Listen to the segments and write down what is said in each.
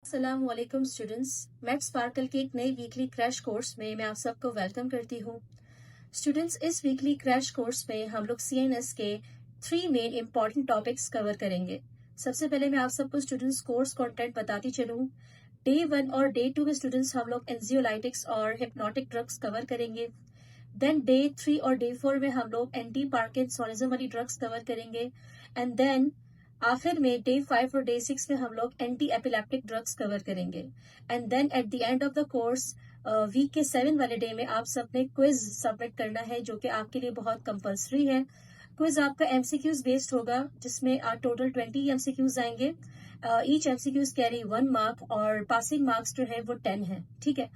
अस्सलाम वालेकुम students. Math sparkle के एक नई वीकली क्रैश कोर्स में मैं आप सबको वेलकम करती हूँ। स्टूडेंट्स, इस वीकली क्रैश कोर्स में हम लोग CNS के 3 मेन इंपॉर्टेंट टॉपिक्स कवर करेंगे। सबसे पहले मैं आप सबको स्टूडेंट्स कोर्स कंटेंट बताती चलूँ। डे 1 और डे 2 के स्टूडेंट्स हम लोग एंजियोलाइटिक्स और हिप्नोटिक ड्रग्स कवर करेंगे। देन डे 3 और डे 4 में हम लोग एंटी पार्किंसोनिज्म वाली ड्रग्स कवर करेंगे। एंड देन आखिर में डे 5 और डे 6 में हम लोग एंटी एपिलेप्टिक ड्रग्स कवर करेंगे। And then at the end of the course week के 7 वाले डे में आप सबने क्विज सबमिट करना है, जो कि आपके लिए बहुत कंपल्सरी है। क्विज आपका MCQs बेस्ड होगा, जिसमें टोटल 20 MCQs आएंगे। ईच MCQs कैरी 1 मार्क और पासिंग मार्क्स जो है वो 10 है। ठीक है।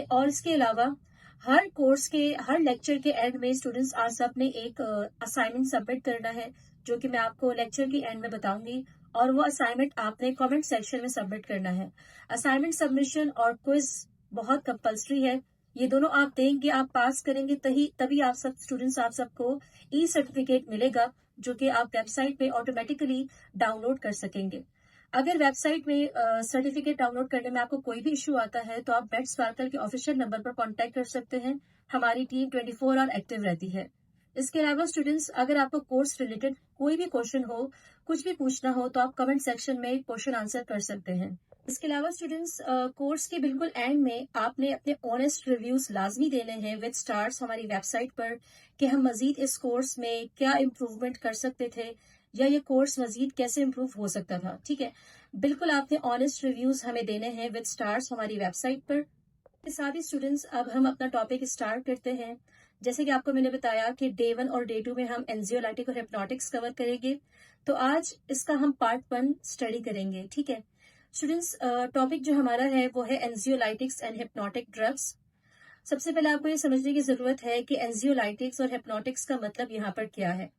और इसके अलावा हर कोर्स के हर लेक्चर के एंड में स्टूडेंट्स आप सब ने एक असाइनमेंट सबमिट करना है, जो कि मैं आपको लेक्चर के एंड में बताऊंगी। और वो असाइनमेंट आपने कमेंट सेक्शन में सबमिट करना है। असाइनमेंट सबमिशन और क्विज बहुत कंपल्सरी है। ये दोनों आप देंगे, आप पास करेंगे, तभी आप सब स्टूडेंट्स आप सबको सर्टिफिकेट मिलेगा, जो कि आप वेबसाइट पे ऑटोमेटिकली डाउनलोड कर सकेंगे। अगर वेबसाइट में सर्टिफिकेट डाउनलोड करने में आपको कोई भी इशू आता है तो आप मैथ स्पार्कल के ऑफिशियल नंबर पर कांटेक्ट कर सकते हैं। हमारी टीम 24 आवर एक्टिव रहती है। इसके अलावा स्टूडेंट्स, अगर आपको कोर्स रिलेटेड कोई भी क्वेश्चन हो, कुछ भी पूछना हो, तो आप कमेंट सेक्शन में क्वेश्चन आंसर कर सकते हैं। इसके अलावा स्टूडेंट्स, कोर्स के बिल्कुल एंड में आपने अपने ऑनेस्ट रिव्यूज लाजमी देने हैं विद स्टार्स हमारी वेबसाइट पर, कि हम मजीद इस कोर्स में क्या इम्प्रूवमेंट कर सकते थे, या ये कोर्स मजीद कैसे इम्प्रूव हो सकता था। ठीक है, बिल्कुल आपने ऑनेस्ट रिव्यूज हमें देने हैं विद स्टार्स हमारी वेबसाइट पर। इसके साथ ही स्टूडेंट्स, अब हम अपना टॉपिक स्टार्ट करते हैं। जैसे कि आपको मैंने बताया कि डे 1 और डे 2 में हम एंजियोलाइटिक और हिप्नोटिक्स कवर करेंगे, तो आज इसका हम पार्ट 1 स्टडी करेंगे। ठीक है स्टूडेंट्स, टॉपिक जो हमारा है वो है एंजियोलाइटिक्स एंड हिप्नोटिक ड्रग्स। सबसे पहले आपको ये समझने की जरूरत है कि एंजियोलाइटिक्स और हिप्नोटिक्स का मतलब यहाँ पर क्या है।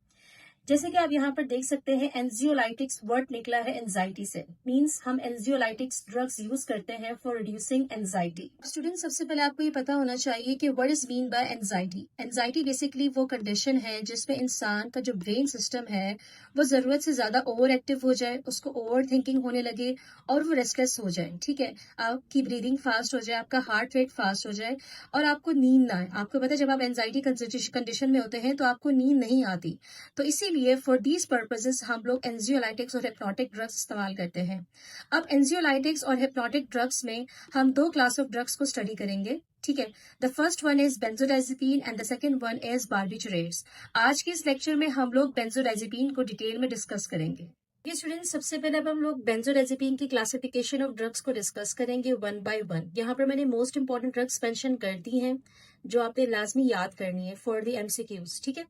जैसे कि आप यहाँ पर देख सकते हैं, एंजियोलाइटिक्स वर्ड निकला है एंजाइटी से। मींस हम एंजियोलाइटिक्स ड्रग्स यूज करते हैं फॉर रिड्यूसिंग एंजाइटी। स्टूडेंट, सबसे पहले आपको ये पता होना चाहिए कि what is mean by anxiety. Anxiety basically वो कंडीशन है जिसमें इंसान का जो ब्रेन सिस्टम है वो जरूरत से ज्यादा ओवर एक्टिव हो जाए, उसको ओवर थिंकिंग होने लगे और वो रेस्टलेस हो जाए। ठीक है, आपकी ब्रीदिंग फास्ट हो जाए, आपका हार्ट रेट फास्ट हो जाए और आपको नींद ना आए। आपको पता है, जब आप एंजाइटी कंडीशन में होते हैं तो आपको नींद नहीं आती। तो इसीलिए फॉर दीज पर्पसेस हम लोग एंजियोलाइटिक्स और हिप्नोटिक ड्रग्स इस्तेमाल करते हैं। अब एंजियोलाइटिक्स और हिप्नोटिक ड्रग्स में हम 2 क्लास ऑफ ड्रग्स को स्टडी करेंगे। ठीक है, the first one is benzodiazepine and the second one is barbiturates. आज के इस लेक्चर में हम लोग बेंजोडाइजेपिन को डिटेल में डिस्कस करेंगे। ये स्टूडेंट्स, सबसे पहले अब हम लोग बेंजोडाइजेपिन की क्लासिफिकेशन ऑफ ड्रग्स को डिस्कस करेंगे 1 बाय 1। यहाँ पर मैंने मोस्ट इंपॉर्टेंट ड्रग्स मेंशन कर दी हैं, जो आपने लाजमी याद करनी है फॉर द MCQs। ठीक है,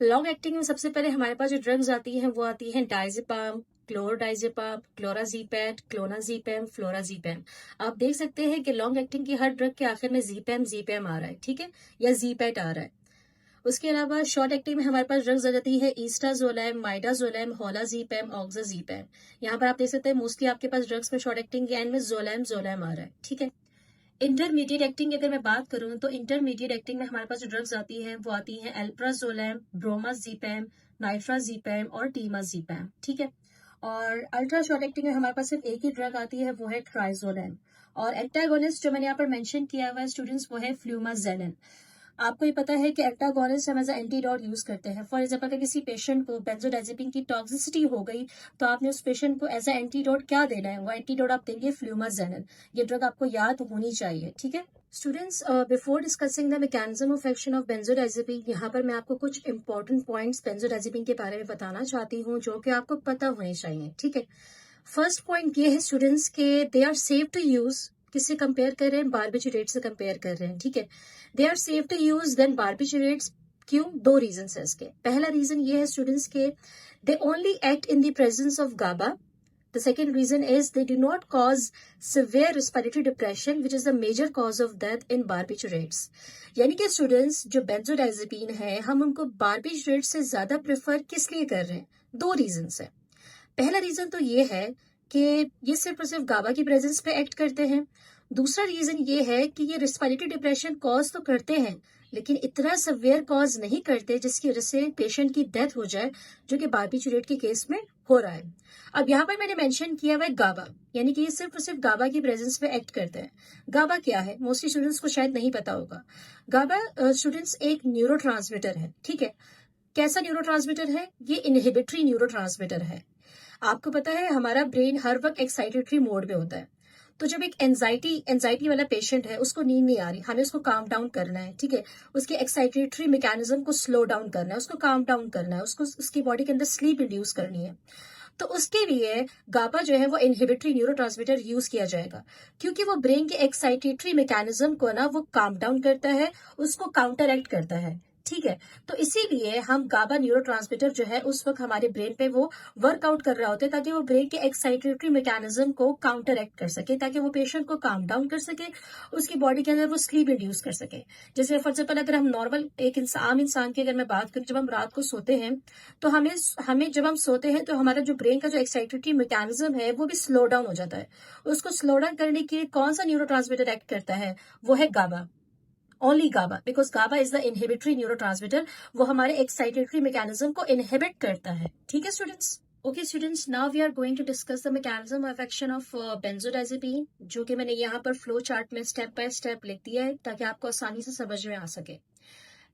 लॉन्ग एक्टिंग में सबसे पहले हमारे पास जो ड्रग्स आती हैं वो आती हैं डायजेपाम, क्लोरोडाइजेपाम, क्लोराजीपैम, क्लोनाजीपैम, फ्लोराजीपैम। आप देख सकते हैं कि लॉन्ग एक्टिंग की हर ड्रग के आखिर में जीपैम आ रहा है। ठीक है, या जीपैट आ रहा है। उसके अलावा शॉर्ट एक्टिंग में हमारे पास ड्रग्स आ जाती है ईस्टाजोलैम, माइडाजोलैम, होलाजीपैम, ऑक्साजीपैम। यहाँ पर आप देख सकते हैं मोस्टली आपके पास ड्रग्स में शॉर्ट एक्टिंग के एंड में जोलैम आ रहा है। ठीक है, इंटरमीडिएट एक्टिंग की अगर मैं बात करूं तो इंटरमीडिएट एक्टिंग में हमारे पास जो ड्रग्स आती हैं वो आती हैं एल्प्राजोलैम, ब्रोमाजीपैम, नाइट्राजीपैम और टीमाजीपैम। ठीक है, और अल्ट्रा शॉर्ट एक्टिंग में हमारे पास सिर्फ एक ही ड्रग आती है, वो है ट्राइजोलैम। और एंटागोनिस्ट जो मैंने यहाँ पर मेंशन किया हुआ है स्टूडेंट्स, वो है फ्लूमाजेलिन। आपको ये पता है कि एंटागोनिस्ट हम एज एंटीडोट यूज करते हैं। फॉर एग्जाम्पल, अगर किसी पेशेंट को बेंजोडाइजेपिन की टॉक्सिसिटी हो गई तो आपने उस पेशेंट को एज ए एंटीडोट क्या देना है, वो एंटीडोट आप देंगे फ्लूमाजेलिन। ये ड्रग आपको याद होनी चाहिए। ठीक है students, before discussing the mechanism of action of benzodiazepine, यहाँ पर मैं आपको कुछ इंपॉर्टेंट पॉइंट्स बेंजोडाइजेपिन के बारे में बताना चाहती हूँ, जो कि आपको पता होने चाहिए। ठीक है, फर्स्ट पॉइंट ये है स्टूडेंट्स के they are safe to use. किससे कंपेयर कर रहे हैं? बार्बिटुरेट से कंपेयर कर रहे हैं। ठीक है, they are safe to use than barbiturates. क्यों? 2 रीजन है इसके। पहला रीजन ये है स्टूडेंट्स के they only act in the presence of GABA. The second reason is they do not cause severe respiratory depression, which is the major cause of death in barbiturates. यानी कि students, जो benzodiazepine है हम उनको barbiturate से ज्यादा prefer किस लिए कर रहे हैं? 2 रीजन है। पहला रीजन तो ये है कि ये सिर्फ और सिर्फ गाबा की प्रेजेंस पे एक्ट करते हैं। दूसरा रीजन ये है कि ये रिस्पिरेटरी डिप्रेशन कॉज तो करते हैं, लेकिन इतना सवेयर कॉज नहीं करते जिसकी वजह से पेशेंट की डेथ हो जाए, जो कि बार्बिट्यूरेट के केस में हो रहा है। अब यहाँ पर मैंने मेंशन किया हुआ है गाबा, यानी कि ये सिर्फ और सिर्फ गाबा की प्रेजेंस में एक्ट करते हैं। गाबा क्या है, मोस्टली स्टूडेंट्स को शायद नहीं पता होगा। गाबा स्टूडेंट्स एक न्यूरोट्रांसमीटर है, ठीक है। कैसा न्यूरोट्रांसमीटर है? ये इनहिबिटरी न्यूरोट्रांसमीटर है। आपको पता है हमारा ब्रेन हर वक्त एक्साइटेटरी मोड में होता है। तो जब एक एंजाइटी वाला पेशेंट है, उसको नींद नहीं आ रही, हमें उसको काम डाउन करना है, ठीक है। उसके एक्साइटेटरी मैकेनिज्म को स्लो डाउन करना है, उसको काम डाउन करना है, उसको उसकी बॉडी के अंदर स्लीप इंड्यूस करनी है। तो उसके लिए गाबा जो है वो इनहिबिटरी न्यूरोट्रांसमीटर यूज किया जाएगा, क्योंकि वो ब्रेन के एक्साइटेटरी मैकेनिज्म को ना वो काम डाउन करता है, उसको काउंटर एक्ट करता है, ठीक है। तो इसीलिए हम गाबा न्यूरोट्रांसमीटर जो है उस वक्त हमारे ब्रेन पे वो वर्कआउट कर रहा होता है, ताकि वो ब्रेन के एक्साइटेटरी मैकेनिज्म को काउंटर एक्ट कर सके, ताकि वो पेशेंट को काम डाउन कर सके, उसकी बॉडी के अंदर वो स्लीप इंड्यूस कर सके। जैसे फॉर एग्जाम्पल अगर हम नॉर्मल एक आम इंसान की अगर मैं बात करूं, जब हम रात को सोते हैं तो हमें जब हम सोते हैं तो हमारा जो ब्रेन का जो एक्साइटेटरी मैकेनिज्म है वो भी स्लो डाउन हो जाता है। उसको स्लो डाउन करने के लिए कौन सा न्यूरोट्रांसमीटर एक्ट करता है? वो है GABA, only GABA, because GABA is the inhibitory neurotransmitter. वो हमारे एक्साइटेटरी मैकेनिज्म को इनहिबिट करता है, ठीक है students. Okay students, now we are going to discuss the mechanism of action of benzodiazepine, जो कि मैंने यहाँ पर फ्लो चार्ट में स्टेप बाय स्टेप लिख दिया है ताकि आपको आसानी से समझ में आ सके।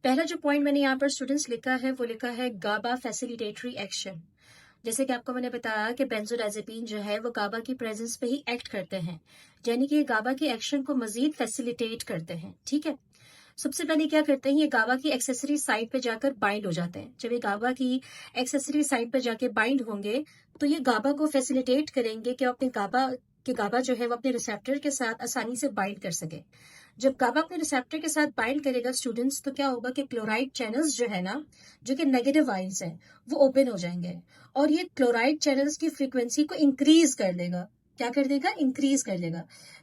पहला जो पॉइंट मैंने यहाँ पर स्टूडेंट्स लिखा है वो लिखा है गाबा फैसिलिटेटरी एक्शन। जैसे कि आपको मैंने बताया कि बेंजोडाइजेपिन जो है वो गाबा की प्रेजेंस पे ही एक्ट करते हैं, यानी कि ये गाबा की एक्शन को मजीद फैसिलिटेट करते हैं, ठीक है। सबसे पहले क्या करते हैं, ये गाबा की एक्सेसरी साइट पे जाकर बाइंड हो जाते हैं। जब ये गाबा की एक्सेसरी साइट पे जाके बाइंड होंगे तो ये गाबा को फैसिलिटेट करेंगे कि अपने गाबा जो है वो अपने रिसेप्टर के साथ आसानी से बाइंड कर सके। जब गाबा अपने रिसेप्टर के साथ बाइंड करेगा स्टूडेंट्स, तो क्या होगा कि क्लोराइड चैनल्स जो है ना, जो कि नेगेटिव आयंस हैं, वो ओपन हो जाएंगे और ये क्लोराइड चैनल्स की फ्रीक्वेंसी को इंक्रीज कर देगा। क्या कर देगा? इंक्रीज कर देगा।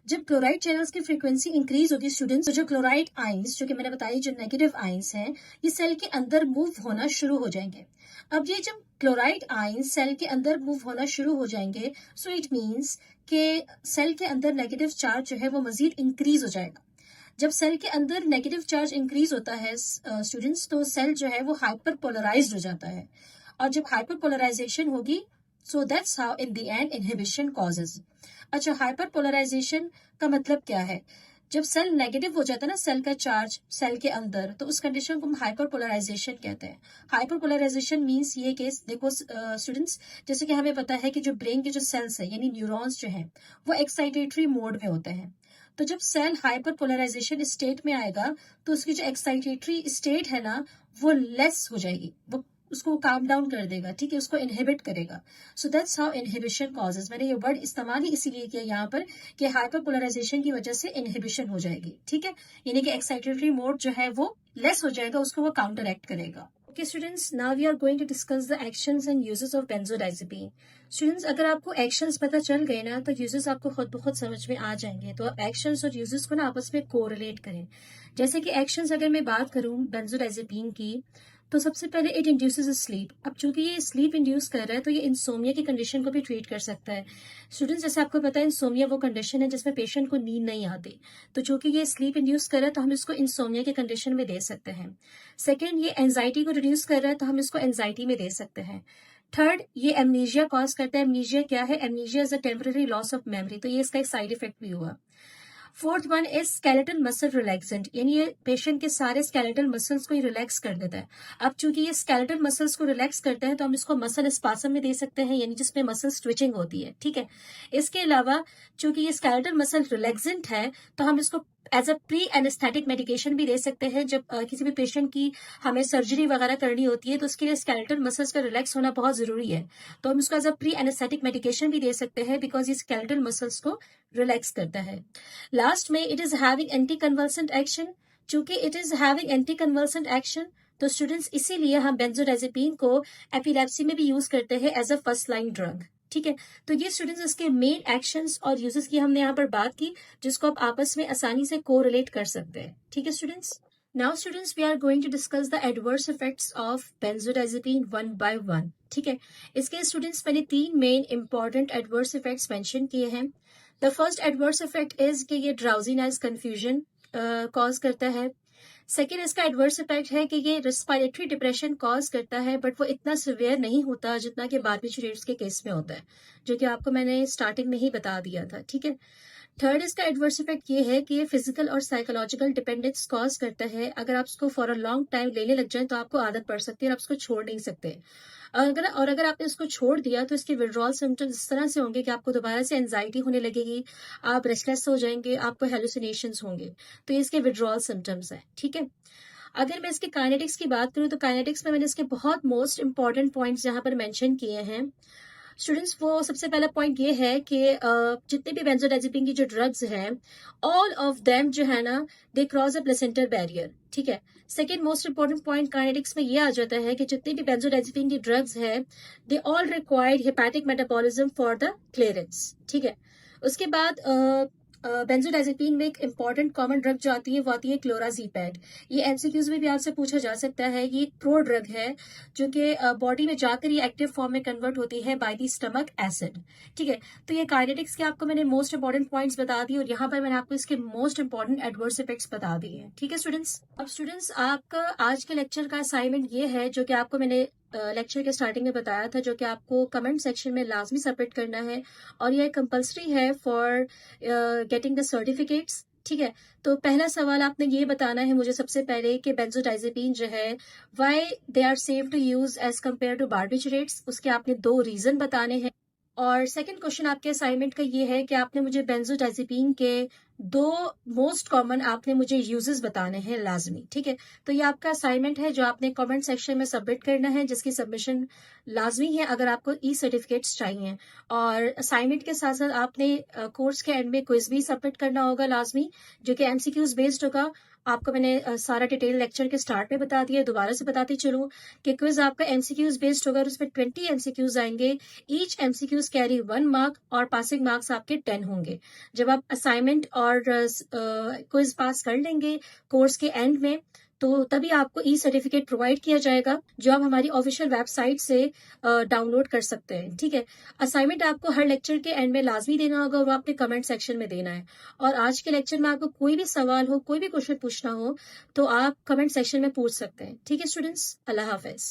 जब क्लोराइड चैनल्स की फ्रीक्वेंसी इंक्रीज होगी स्टूडेंट्स, तो जो क्लोराइड आयंस, जो कि मैंने बताया जो नेगेटिव आयंस हैं, ये सेल के अंदर मूव होना शुरू हो जाएंगे। अब ये जब क्लोराइड आयंस सेल के अंदर मूव होना शुरू हो जाएंगे, सो इट मीन्स कि सेल के अंदर नेगेटिव चार्ज जो है वो मजीद इंक्रीज हो जाएगा। जब सेल के अंदर नेगेटिव चार्ज इंक्रीज होता है स्टूडेंट्स, तो सेल जो है वो हाइपर पोलराइज्ड हो जाता है, और जब हाइपर पोलराइजेशन होगी, so that's how in the end inhibition causes. अच्छा, हाइपर पोलराइजेशन का मतलब क्या है? जब सेल नेगेटिव हो जाता है ना, सेल का चार्ज सेल के अंदर, तो उस कंडीशन को हम हाइपर पोलराइजेशन कहते हैं। हाइपर पोलराइजेशन मीन्स ये केस देखो स्टूडेंट्स, जैसे कि हमें पता है कि जो ब्रेन के जो सेल्स है यानी न्यूरॉन्स जो हैं वो एक्साइटेटरी मोड में होते हैं। तो जब सेल हाइपर पोलराइजेशन स्टेट में आएगा तो उसकी जो एक्साइटेटरी स्टेट है ना वो लेस हो जाएगी, वो उसको काम डाउन कर देगा, ठीक है, उसको इनहिबिट करेगा। So that's how inhibition causes. मैंने ये वर्ड इस्तेमाल ही इसीलिए किया यहाँ पर कि हाइपर पोलराइजेशन की वजह से इनहिबिशन हो जाएगी, ठीक है, यानी कि एक्साइटेटरी मोड जो है वो लेस हो जाएगा, उसको वो काउंटर एक्ट करेगा। Okay students, now we are going to discuss the actions and uses of benzodiazepine. Students, अगर आपको एक्शंस पता चल गए ना तो यूजेस आपको खुद बहुत समझ में आ जाएंगे। तो आप एक्शंस और यूजेस को ना आपस में कोरिलेट करें। जैसे कि एक्शंस अगर मैं बात करूं बेंजोडाइजेपिन की, तो सबसे पहले इट इंड्यूसेस स्लीप। अब चूंकि ये स्लीप इंड्यूस कर रहा है तो ये इंसोमिया की कंडीशन को भी ट्रीट कर सकता है। स्टूडेंट्स, जैसे आपको पता है इंसोमिया वो कंडीशन है जिसमें पेशेंट को नींद नहीं आती, तो चूंकि ये स्लीप इंड्यूस कर रहा है तो हम इसको इंसोमिया की कंडीशन में दे सकते हैं। सेकेंड, ये एंजाइटी को रिड्यूस कर रहा है तो हम इसको एंजाइटी में दे सकते हैं। थर्ड, ये एमनीजिया कॉज करता है। एमनीजिया क्या है? Amnesia is a temporary loss of memory, तो ये इसका एक साइड इफेक्ट भी हुआ। Fourth one is skeletal muscle relaxant, यानी ये पेशेंट के सारे स्केलेटल मसल्स को ही रिलैक्स कर देता है। अब चूंकि ये स्केलेटल मसल्स को रिलैक्स करता है तो हम इसको मसल स्पासम में दे सकते हैं, यानी जिसमें मसल स्ट्विचिंग होती है, ठीक है। इसके अलावा चूंकि ये स्केलेटल मसल रिलैक्सेंट है तो हम इसको as a pre anaesthetic medication भी दे सकते हैं। जब किसी भी पेशेंट की हमें सर्जरी वगैरह करनी होती है तो उसके लिए स्केलेटल मसल्स का रिलैक्स होना बहुत जरूरी है, तो हम इसको as a pre anaesthetic medication भी दे सकते हैं, बिकॉज ये स्केलेटल मसल्स को रिलैक्स करता है। लास्ट में it is having anti convulsant action. चूंकि it is having anti convulsant action तो स्टूडेंट्स इसीलिए हम बेंजोडाइजेपिन को एपिलेप्सी में भी यूज करते हैं as a first line drug, ठीक है। तो ये स्टूडेंट्स इसके मेन एक्शंस और यूजेस की हमने यहाँ पर बात की, जिसको आप आपस में आसानी से कोरिलेट कर सकते हैं, ठीक है students. Now students, we are going to discuss the adverse effects of benzodiazepine one by one, ठीक है। इसके स्टूडेंट्स मैंने 3 main important adverse effects mention किए हैं। The first adverse effect is कि ये ड्राउजीनेस, कंफ्यूजन कॉज करता है। सेकेंड इसका एडवर्स इफेक्ट है कि ये रेस्पिरेटरी डिप्रेशन कॉज करता है, बट वो इतना सिवियर नहीं होता जितना कि बार्बिट्यूरेट्स के केस में होता है, जो कि आपको मैंने स्टार्टिंग में ही बता दिया था, ठीक है। थर्ड इसका एडवर्स इफेक्ट ये है कि ये फिजिकल और साइकोलॉजिकल डिपेंडेंस कॉज करता है। अगर आप इसको फॉर अ लॉन्ग टाइम लेने लग जाएं तो आपको आदत पड़ सकती है और आप इसको छोड़ नहीं सकते। अगर आपने इसको छोड़ दिया तो इसके विड्रॉल सिम्टम्स इस तरह से होंगे कि आपको दोबारा से एंजाइटी होने लगेगी, आप रेस्टलेस हो जाएंगे, आपको हेलुसिनेशंस होंगे। तो ये इसके विड्रॉल सिम्टम्स हैं, ठीक है। अगर मैं इसके काइनेटिक्स की बात करूं तो काइनेटिक्स में मैंने इसके बहुत मोस्ट इंपॉर्टेंट पॉइंट्स यहाँ पर मेंशन किए हैं। स्टूडेंट्स, वो सबसे पहला पॉइंट ये है कि जितने भी बेंजोडाइजेपिन की जो ड्रग्स हैं, ऑल ऑफ देम जो है ना, they cross a placental barrier, ठीक है। Second most important point kinetics में ये आ जाता है कि जितने भी बेंजोडाइजेपिन की ड्रग्स है, they all required hepatic metabolism for the clearance, ठीक है। उसके बाद बेंजोडाइजेपिन में एक इंपॉर्टेंट कॉमन ड्रग जो आती है वो आती है क्लोराजीपैड। ये एमसीक्यूज में भी आपसे पूछा जा सकता है। ये एक प्रो ड्रग है जो कि बॉडी में जाकर ये एक्टिव फॉर्म में कन्वर्ट होती है बाय दी स्टमक एसिड, ठीक है। तो ये काइनेटिक्स के आपको मैंने मोस्ट इंपॉर्टेंट पॉइंट्स बता दिए और यहाँ पर मैंने आपको इसके मोस्ट इंपॉर्टेंट एडवर्स इफेक्ट्स बता दिए हैं, ठीक है स्टूडेंट्स। अब स्टूडेंट्स, आपका आज के लेक्चर का असाइनमेंट ये है जो कि आपको मैंने लेक्चर के स्टार्टिंग में बताया था, जो कि आपको कमेंट सेक्शन में लाजमी सबमिट करना है और यह कंपलसरी है फॉर गेटिंग द सर्टिफिकेट्स, ठीक है। तो पहला सवाल आपने ये बताना है मुझे सबसे पहले कि बेंजोडाइजेपिन जो है why they are safe to use as compare to barbiturates, उसके आपने 2 रीजन बताने हैं। और सेकंड क्वेश्चन आपके असाइनमेंट का ये है कि आपने मुझे बेंजोडाइजेपिन के 2 मोस्ट कॉमन आपने मुझे यूजेस बताने हैं लाजमी, ठीक है। तो ये आपका असाइनमेंट है जो आपने कमेंट सेक्शन में सबमिट करना है, जिसकी सबमिशन लाजमी है अगर आपको ई सर्टिफिकेट्स चाहिए। और असाइनमेंट के साथ साथ आपने कोर्स के एंड में क्विज भी सबमिट करना होगा लाजमी, जो कि एमसीक्यूज बेस्ड होगा। आपको मैंने सारा डिटेल लेक्चर के स्टार्ट में बता दिया, दोबारा से बताती चलूं कि क्विज आपका एमसीक्यूज बेस्ड होगा और उसमें 20 एमसीक्यूज आएंगे। ईच एमसीक्यूज कैरी 1 मार्क और पासिंग मार्क्स आपके 10 होंगे। जब आप असाइनमेंट और क्विज पास कर लेंगे कोर्स के एंड में, तो तभी आपको ई सर्टिफिकेट प्रोवाइड किया जाएगा, जो आप हमारी ऑफिशियल वेबसाइट से डाउनलोड कर सकते हैं, ठीक है। असाइनमेंट आपको हर लेक्चर के एंड में लाजमी देना होगा और वो आपने कमेंट सेक्शन में देना है। और आज के लेक्चर में आपको कोई भी सवाल हो, कोई भी क्वेश्चन पूछना हो, तो आप कमेंट सेक्शन में पूछ सकते हैं, ठीक है स्टूडेंट्स। अल्लाह हाफिज।